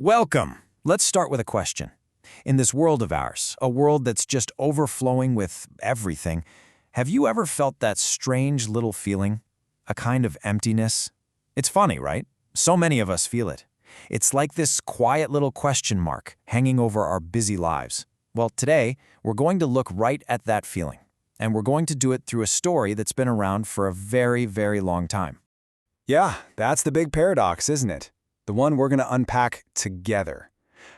Welcome. Let's start with a question. In this world of ours, a world that's just overflowing with everything, have you ever felt that strange little feeling? A kind of emptiness? It's funny, right? So many of us feel it. It's like this quiet little question mark hanging over our busy lives. Well, today, we're going to look right at that feeling. And we're going to do it through a story that's been around for a very, very long time. Yeah, that's the big paradox, isn't it? The one we're going to unpack together.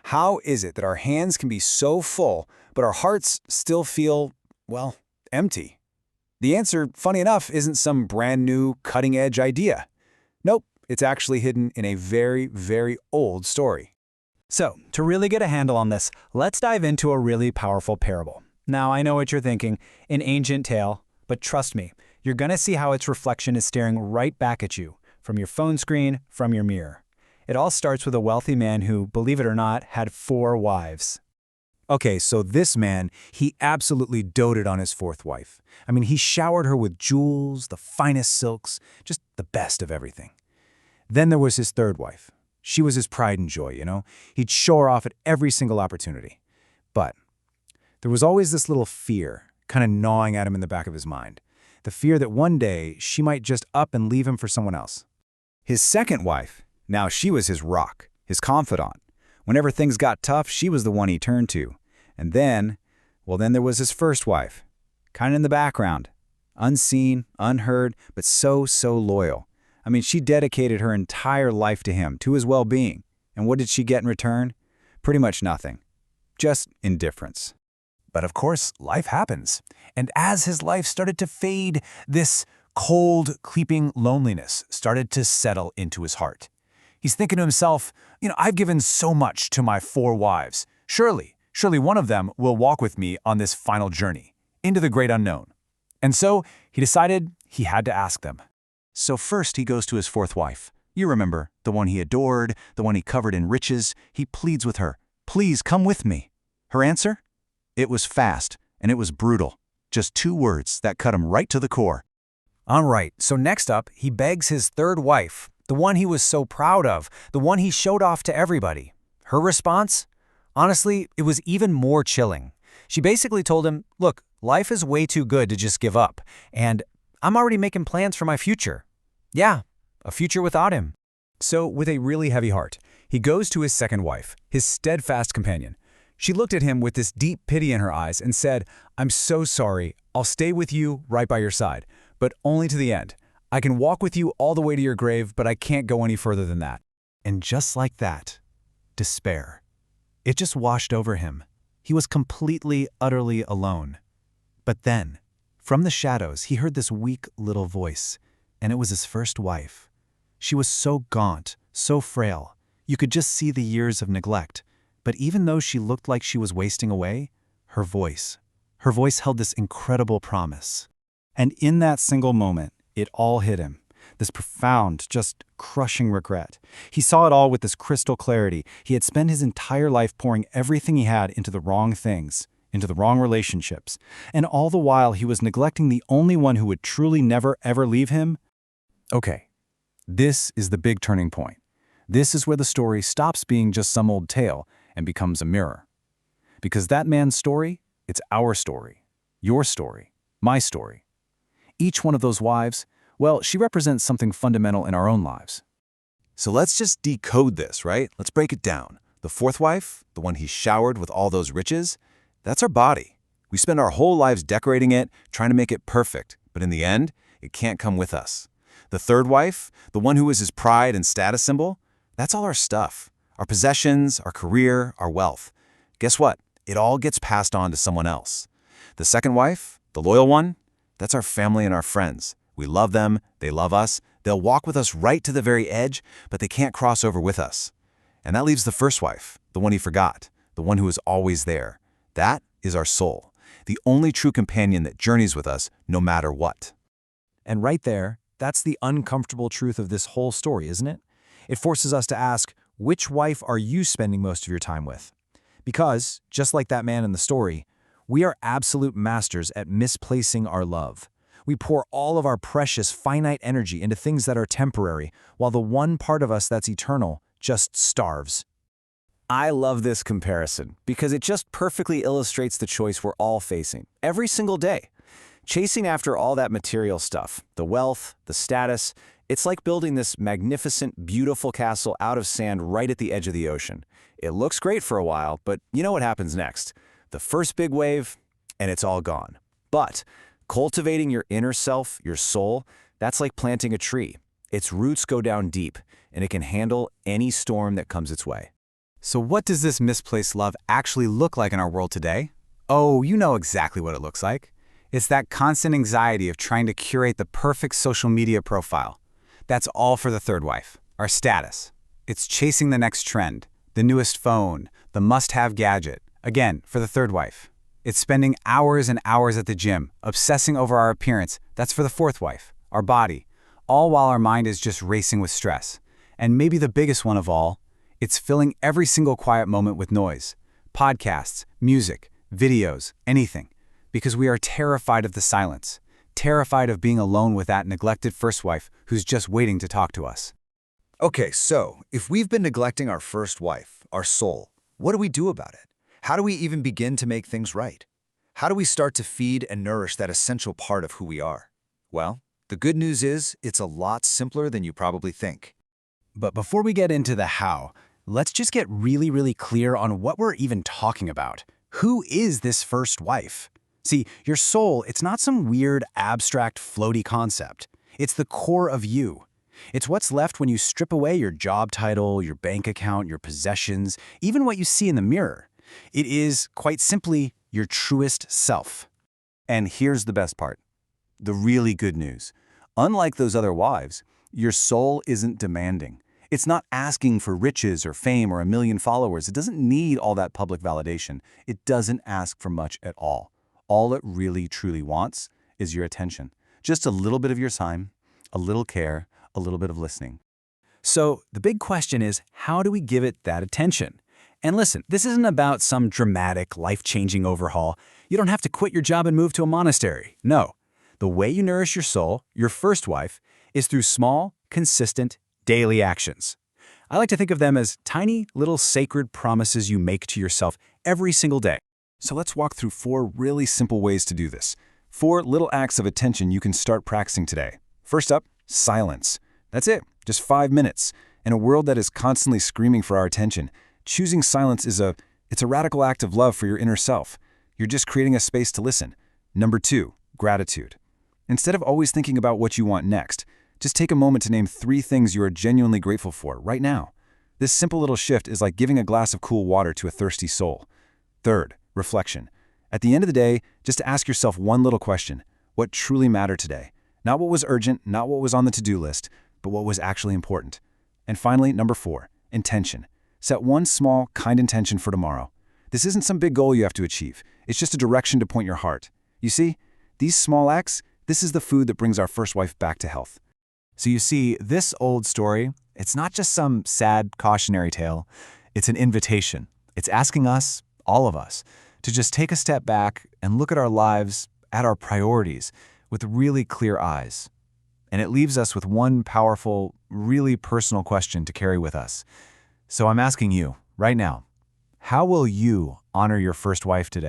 How is it that our hands can be so full, but our hearts still feel, well, empty? The answer, funny enough, isn't some brand new, cutting-edge idea. Nope, it's actually hidden in a very, very old story. So, to really get a handle on this, let's dive into a really powerful parable. Now, I know what you're thinking, an ancient tale, but trust me, you're going to see how its reflection is staring right back at you, from your phone screen, from your mirror. It all starts with a wealthy man who, believe it or not, had 4 wives. Okay, so this man, he absolutely doted on his 4th wife. I mean, he showered her with jewels, the finest silks, just the best of everything. Then there was his 3rd wife. She was his pride and joy, you know? He'd show her off at every single opportunity. But there was always this little fear, kind of gnawing at him in the back of his mind. The fear that one day she might just up and leave him for someone else. His 2nd wife, now she was his rock, his confidant. Whenever things got tough, she was the one he turned to. And then there was his 1st wife, kind of in the background, unseen, unheard, but so loyal. I mean, she dedicated her entire life to him, to his well-being. And what did she get in return? Pretty much nothing. Just indifference. But of course, life happens. And as his life started to fade, this cold, creeping loneliness started to settle into his heart. He's thinking to himself, I've given so much to my 4 wives. Surely one of them will walk with me on this final journey, into the great unknown. And so he decided he had to ask them. So first he goes to his 4th wife. You remember, the one he adored, the one he covered in riches. He pleads with her, "Please come with me." Her answer? It was fast, and it was brutal. Just 2 words that cut him right to the core. All right, so next up, he begs his 3rd wife, the one he was so proud of, the one he showed off to everybody. Her response? Honestly, it was even more chilling. She basically told him, look, life is way too good to just give up, and I'm already making plans for my future. Yeah, a future without him. So, with a really heavy heart, he goes to his 2nd wife, his steadfast companion. She looked at him with this deep pity in her eyes and said, I'm so sorry, I'll stay with you right by your side, but only to the end. I can walk with you all the way to your grave, but I can't go any further than that. And just like that, despair. It just washed over him. He was completely, utterly alone. But then, from the shadows, he heard this weak little voice, and it was his 1st wife. She was so gaunt, so frail. You could just see the years of neglect. But even though she looked like she was wasting away, her voice held this incredible promise. And in that single moment, it all hit him. This profound, just crushing regret. He saw it all with this crystal clarity. He had spent his entire life pouring everything he had into the wrong things, into the wrong relationships. And all the while, he was neglecting the only one who would truly never, ever leave him. Okay, this is the big turning point. This is where the story stops being just some old tale and becomes a mirror. Because that man's story, it's our story, your story, my story. Each one of those wives, well, she represents something fundamental in our own lives. So let's just decode this, right? Let's break it down. The 4th wife, the one he showered with all those riches, that's our body. We spend our whole lives decorating it, trying to make it perfect, but in the end, it can't come with us. The 3rd wife, the one who is his pride and status symbol, that's all our stuff. Our possessions, our career, our wealth. Guess what? It all gets passed on to someone else. The 2nd wife, the loyal one, that's our family and our friends. We love them, they love us, they'll walk with us right to the very edge, but they can't cross over with us. And that leaves the 1st wife, the one he forgot, the one who is always there. That is our soul, the only true companion that journeys with us no matter what. And right there, that's the uncomfortable truth of this whole story, isn't it? It forces us to ask, which wife are you spending most of your time with? Because, just like that man in the story, we are absolute masters at misplacing our love. We pour all of our precious, finite energy into things that are temporary, while the one part of us that's eternal just starves. I love this comparison because it just perfectly illustrates the choice we're all facing every single day. Chasing after all that material stuff, the wealth, the status, it's like building this magnificent, beautiful castle out of sand right at the edge of the ocean. It looks great for a while, but you know what happens next? The first big wave, and it's all gone. But cultivating your inner self, your soul, that's like planting a tree. Its roots go down deep, and it can handle any storm that comes its way. So what does this misplaced love actually look like in our world today? Oh, you know exactly what it looks like. It's that constant anxiety of trying to curate the perfect social media profile. That's all for the third wife, our status. It's chasing the next trend, the newest phone, the must-have gadget. Again, for the third wife. It's spending hours and hours at the gym, obsessing over our appearance. That's for the fourth wife, our body. All while our mind is just racing with stress. And maybe the biggest one of all, it's filling every single quiet moment with noise. Podcasts, music, videos, anything. Because we are terrified of the silence. Terrified of being alone with that neglected first wife who's just waiting to talk to us. Okay, so if we've been neglecting our first wife, our soul, what do we do about it? How do we even begin to make things right? How do we start to feed and nourish that essential part of who we are? Well, the good news is it's a lot simpler than you probably think. But before we get into the how, let's just get really clear on what we're even talking about. Who is this first wife? See, your soul, it's not some weird, abstract, floaty concept. It's the core of you. It's what's left when you strip away your job title, your bank account, your possessions, even what you see in the mirror. It is, quite simply, your truest self. And here's the best part. The really good news. Unlike those other wives, your soul isn't demanding. It's not asking for riches or fame or a million followers. It doesn't need all that public validation. It doesn't ask for much at all. All it really, truly wants is your attention. Just a little bit of your time, a little care, a little bit of listening. So the big question is, how do we give it that attention? And listen, this isn't about some dramatic, life-changing overhaul. You don't have to quit your job and move to a monastery. No. The way you nourish your soul, your first wife, is through small, consistent, daily actions. I like to think of them as tiny, little sacred promises you make to yourself every single day. So let's walk through 4 really simple ways to do this. 4 little acts of attention you can start practicing today. First up, silence. That's it, just 5 minutes. In a world that is constantly screaming for our attention, choosing silence is a radical act of love for your inner self. You're just creating a space to listen. Number 2, gratitude. Instead of always thinking about what you want next, just take a moment to name 3 things you are genuinely grateful for right now. This simple little shift is like giving a glass of cool water to a thirsty soul. Third, reflection. At the end of the day, just ask yourself one little question. What truly mattered today? Not what was urgent, not what was on the to-do list, but what was actually important. And finally, number 4, intention. Set one small, kind intention for tomorrow. This isn't some big goal you have to achieve. It's just a direction to point your heart. You see, these small acts, this is the food that brings our first wife back to health. So you see, this old story, it's not just some sad cautionary tale. It's an invitation. It's asking us, all of us, to just take a step back and look at our lives, at our priorities, with really clear eyes. And it leaves us with one powerful, really personal question to carry with us. So I'm asking you, right now, how will you honor your first wife today?